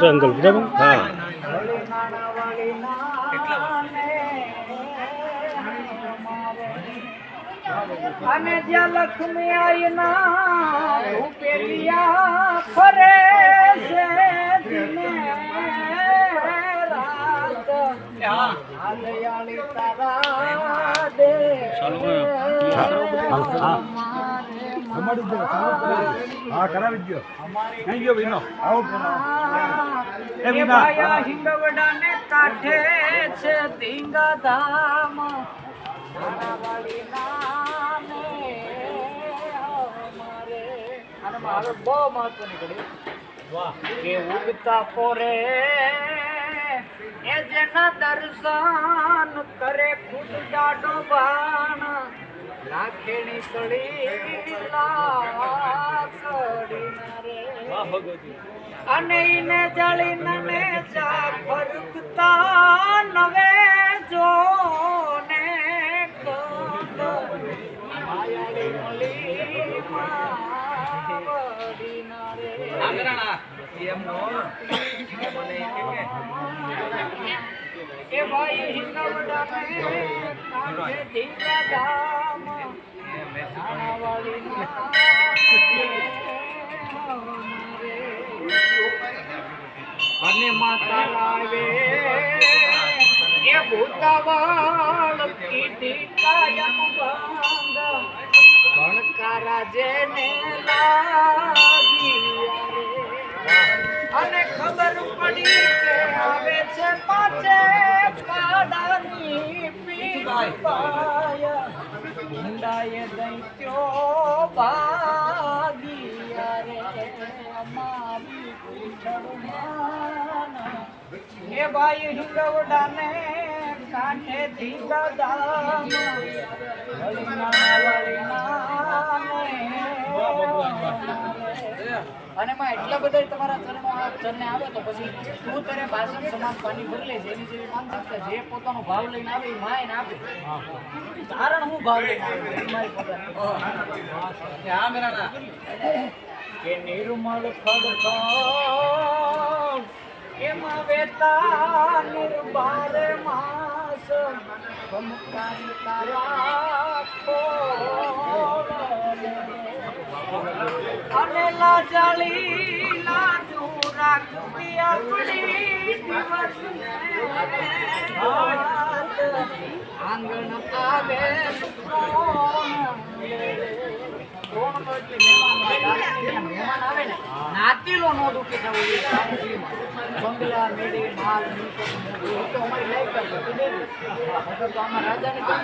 જંગલ બરાબર હા અને જ્યાં લક્ષ્મી આઈના રૂપેલિયા ફરે છે દિને રાત આલયાળી તારા દે હા કરાવી દો કઈ ગયો વિનો આવો એ ભાયા હિંગવડાને કાઠે છે ધીંગા ધામ નાનાવાળી નામે અમારે અને મારે બહુ મહત્વની ઘડી વાહ કે ઉગતા પોરે એ જેના દર્શન કરે ખુદ જાડો બાણ લાખેણી કડી લાકડી રે વાહ ભગવતી અને ઇને જળીને ને જા ફરકતા નવે જોને કંદ માયાળી મળી માવડી ના રે આંગરાણા એમ નો મને કે એ ભાઈ હિંગવડા ને કાંઠે ધીંગા ધામ નાનાવાળી અને માતા લાવે એ ભૂતાવાળ કીધી કાયમ ભાંગ ભણકારા જેને લાગી અને ખબર પડી કે આવે છે પાછે પાડાની પીપાય ઊંડાએ દૈત્યો ભાગી રે અમારી પૂછડમાં એ ભાઈ હિંગવડાને કાંઠે ધીંગા ધામ અને માં એટલા બધા તમારા ચરણો આ ચરણે આવે તો પછી તું તારે ભાષણ સમાન પાણી ભરી લે જેની જેવી માનસિકતા જે પોતાનો ભાવ લઈને આવે એ માય આપે કારણ હું ભાવ લઈને આવે મારી પોતાની હા મેરા કે નિર્મળ ખડકો એમાં વેતા નિર્બાર માસ કમકાન તારા અને લાજાળી લાજુ રાખતી આપણી આંગણ આવે કોણ મહેમાન આવે ને નાતીલો નો દુખી થવું બંગલા મેળી માલ તો અમારી લાઈફ કરતો તો આમાં રાજાને કઈ